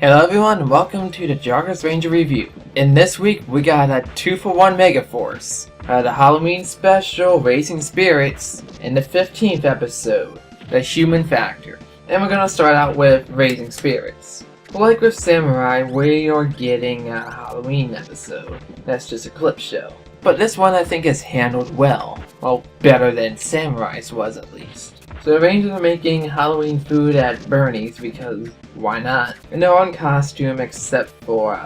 Hello everyone, welcome to the Jargus Ranger Review. In this week, we got a 2-for-1 Megaforce, the Halloween special, Racing Spirits, and the 15th episode, the Human Factor. And we're gonna start out with Raising Spirits. Like with Samurai, we are getting a Halloween episode. That's just a clip show. But this one I think is handled well. Well, better than Samurai's was at least. So the Rangers are making Halloween food at Bernie's because why not? And they're on costume except for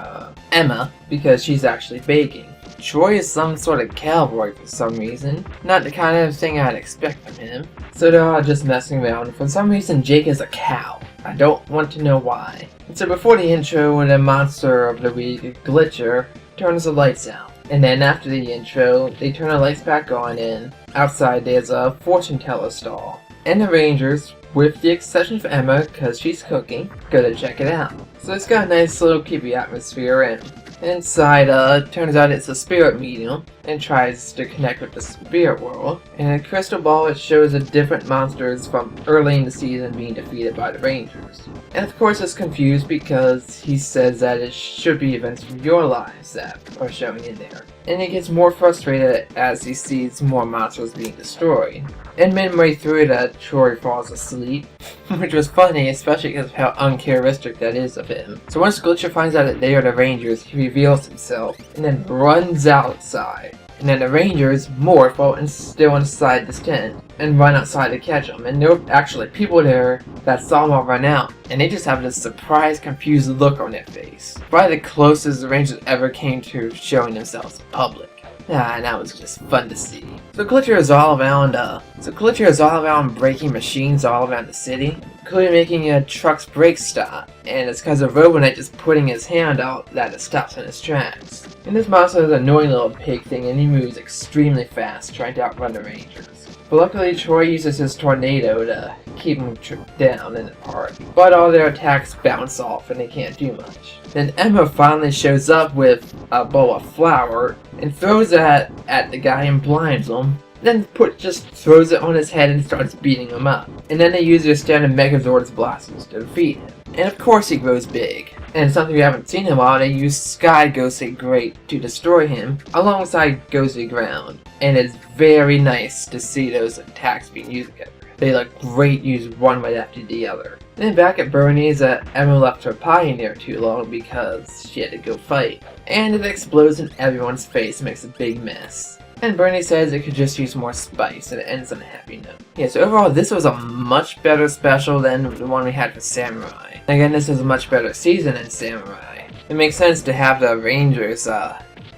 Emma because she's actually baking. Troy is some sort of cowboy for some reason. Not the kind of thing I'd expect from him. So they're all just messing around. For some reason Jake is a cow. I don't want to know why. And so before the intro, the monster of the week, Glitcher, turns the lights out. And then after the intro, they turn the lights back on and outside there's a fortune teller stall. And the Rangers, with the exception of Emma, because she's cooking, go to check it out. So it's got a nice little creepy atmosphere, and inside, turns out it's a spirit medium, and tries to connect with the spirit world. And in a crystal ball, it shows the different monsters from early in the season being defeated by the Rangers. And of course it's confused because he says that it should be events from your lives that are showing in there. And he gets more frustrated as he sees more monsters being destroyed. And midway through that, Troy falls asleep, which was funny, especially because of how uncharacteristic that is of him. So once Glitcher finds out that they are the Rangers, he reveals himself, and then runs outside. And then the Rangers morph while still inside this tent, and run outside to catch them. And there were actually people there that saw them all run out, and they just have this surprised, confused look on their face. Probably the closest the Rangers ever came to showing themselves in public. And that was just fun to see. So Glitcher is all around breaking machines all around the city, including making a truck's brakes stop. And it's because of Robonite just putting his hand out that it stops in its tracks. And this monster is an annoying little pig thing, and he moves extremely fast, trying to outrun the Rangers. But luckily, Troy uses his tornado to keep him down in the park. But all their attacks bounce off, and they can't do much. Then Emma finally shows up with a bowl of flour and throws it at the guy and blinds him. Then just throws it on his head and starts beating him up. And then they use their standard Megazord's blasters to defeat him. And of course he grows big. And something we haven't seen him on, they use Sky Ghostly Great to destroy him alongside Ghostly Ground. And it's very nice to see those attacks being used together. They look great used one right after the other. Then back at Bernie's, Emma left her pie in there too long because she had to go fight. And it explodes in everyone's face and makes a big mess. And Bernie says it could just use more spice, and it ends on a happy note. Yeah, so overall this was a much better special than the one we had for Samurai. Again, this is a much better season than Samurai. It makes sense to have the Rangers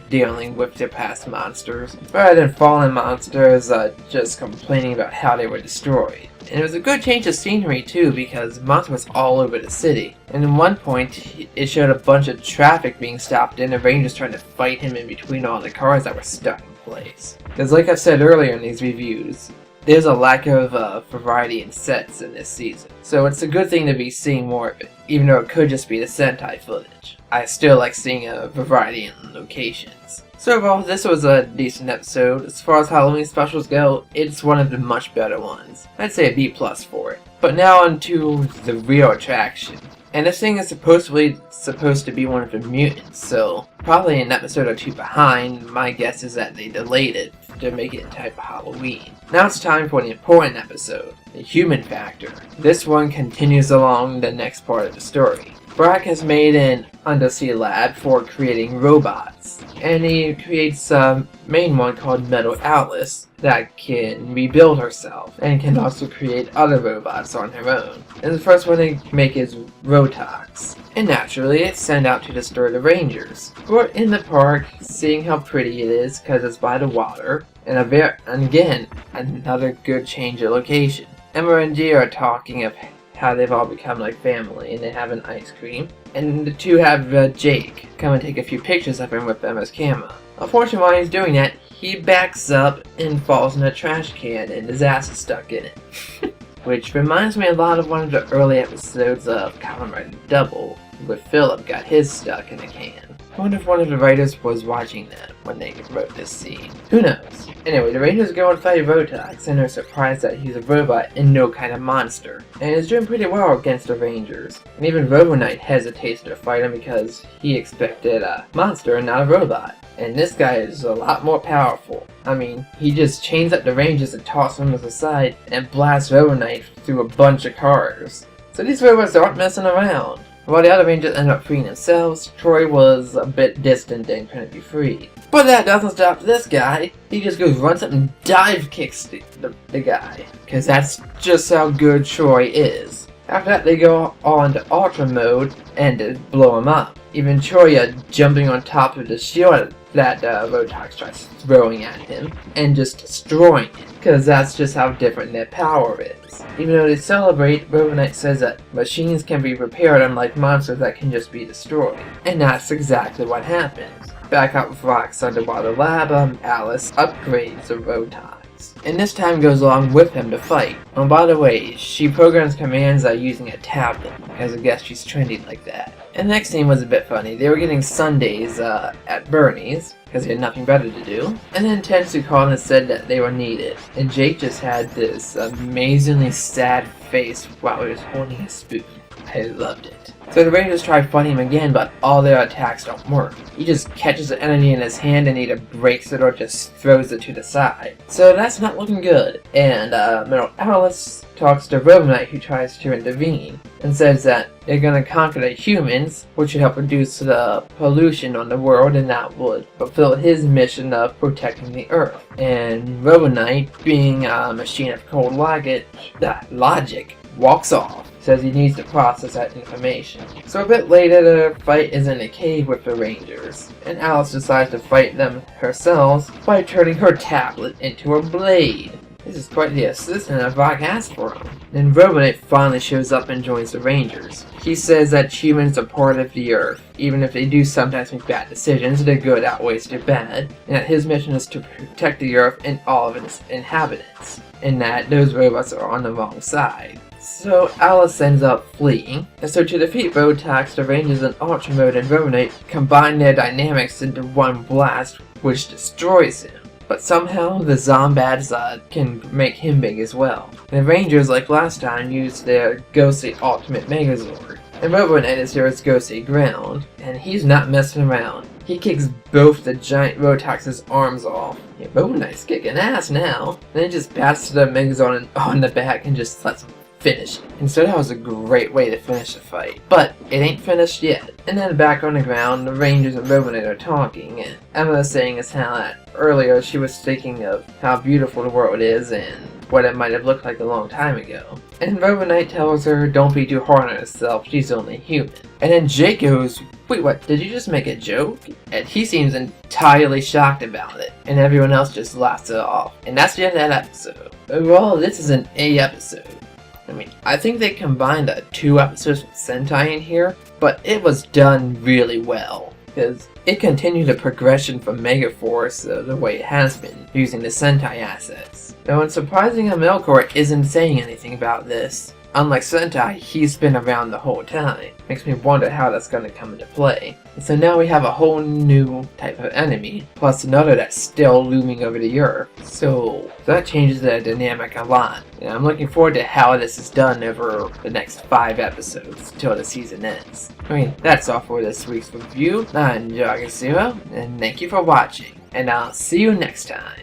dealing with their past monsters, rather than fallen monsters just complaining about how they were destroyed. And it was a good change of scenery too, because monster was all over the city. And at one point, it showed a bunch of traffic being stopped and the Rangers trying to fight him in between all the cars that were stuck in place. Because like I've said earlier in these reviews, there's a lack of variety in sets in this season. So it's a good thing to be seeing more of it, even though it could just be the Sentai footage. I still like seeing a variety in locations. So overall, this was a decent episode. As far as Halloween specials go, it's one of the much better ones. I'd say a B+ for it. But now on to the real attraction. And this thing is supposed to be one of the mutants, so probably an episode or two behind. My guess is that they delayed it to make it in type of Halloween. Now it's time for the important episode, the Human Factor. This one continues along the next part of the story. Brock has made an undersea lab for creating robots, and he creates a main one called Metal Atlas that can rebuild herself and can also create other robots on her own. And the first one they make is Rotox, and naturally it's sent out to destroy the Rangers. We're in the park seeing how pretty it is because it's by the water, and again another good change of location. Emma and G are talking of how they've all become like family, and they have an ice cream. And the two have Jake come and take a few pictures of him with Emma's camera. Unfortunately, while he's doing that, he backs up and falls in a trash can, and his ass is stuck in it. Which reminds me a lot of one of the early episodes of Kamen Rider Double, where Philip got his stuck in a can. I wonder if one of the writers was watching that when they wrote this scene. Who knows? Anyway, the Rangers go and fight Rotox and are surprised that he's a robot and no kind of monster. And is doing pretty well against the Rangers. And even Robo Knight hesitates to fight him because he expected a monster and not a robot. And this guy is a lot more powerful. I mean, he just chains up the Rangers and tosses them to the side and blasts Robo Knight through a bunch of cars. So these robots aren't messing around. While the other Rangers end up freeing themselves, Troy was a bit distant and couldn't be freed. But that doesn't stop this guy. He just runs up and dive kicks the guy. Because that's just how good Troy is. After that, they go all into Ultra mode and blow him up. Even Troy jumping on top of the shield that Rotox tries throwing at him and just destroying it. Because that's just how different their power is. Even though they celebrate, Robo Knight says that machines can be repaired unlike monsters that can just be destroyed. And that's exactly what happens. Back up with Rock's underwater lab, Alice upgrades the Rotox. And this time goes along with him to fight. And by the way, she programs commands using a tablet, because I guess she's trendy like that. And the next scene was a bit funny. They were getting sundaes at Bernie's, because he had nothing better to do. And then Tetsu called and said that they were needed. And Jake just had this amazingly sad face while he was holding a spoon. I loved it. So the Rangers try fighting him again, but all their attacks don't work. He just catches the enemy in his hand and either breaks it or just throws it to the side. So that's not looking good. And Alice talks to Robo Knight, who tries to intervene, and says that they're going to conquer the humans, which would help reduce the pollution on the world, and that would fulfill his mission of protecting the Earth. And Robo Knight, being a machine of cold logic, walks off. Says he needs to process that information. So a bit later, the fight is in a cave with the Rangers, and Alice decides to fight them herself by turning her tablet into a blade. This is quite the assistant that Rock asked for him. Then Robo Knight finally shows up and joins the Rangers. He says that humans are part of the Earth. Even if they do sometimes make bad decisions, their good outweighs their bad, and that his mission is to protect the Earth and all of its inhabitants, and that those robots are on the wrong side. So Alice ends up fleeing, and so to defeat Rotox, the Rangers in Ultra mode and Robo Knight combine their dynamics into one blast, which destroys him. But somehow the Zombads can make him big as well. The Rangers, like last time, use their Ghostly Ultimate Megazord, and Robo Knight is here as Ghostly Ground, and he's not messing around. He kicks both the giant Rotox's arms off. Yeah, Robo Knight's kicking ass now. Then he just bats the Megazord on the back and just lets him finish it. And so that was a great way to finish the fight. But it ain't finished yet. And then back on the ground, the Rangers and Robo Knight are talking, and Emma's saying as how that earlier she was thinking of how beautiful the world is and what it might have looked like a long time ago. And Robo Knight tells her, don't be too hard on herself, she's only human. And then Jake goes, wait, what, did you just make a joke? And he seems entirely shocked about it, and everyone else just laughs it off. And that's the end of that episode. Overall, this is an A episode. I mean, I think they combined 2 episodes with Sentai in here, but it was done really well, because it continued the progression from Megaforce the way it has been, using the Sentai assets. Though it's surprising that Melkor isn't saying anything about this. Unlike Sentai, he's been around the whole time. Makes me wonder how that's going to come into play. And so now we have a whole new type of enemy, plus another that's still looming over the Earth. So that changes the dynamic a lot. And I'm looking forward to how this is done over the next 5 episodes till the season ends. I mean, that's all for this week's review. I'm Jargus Ranger, and thank you for watching. And I'll see you next time.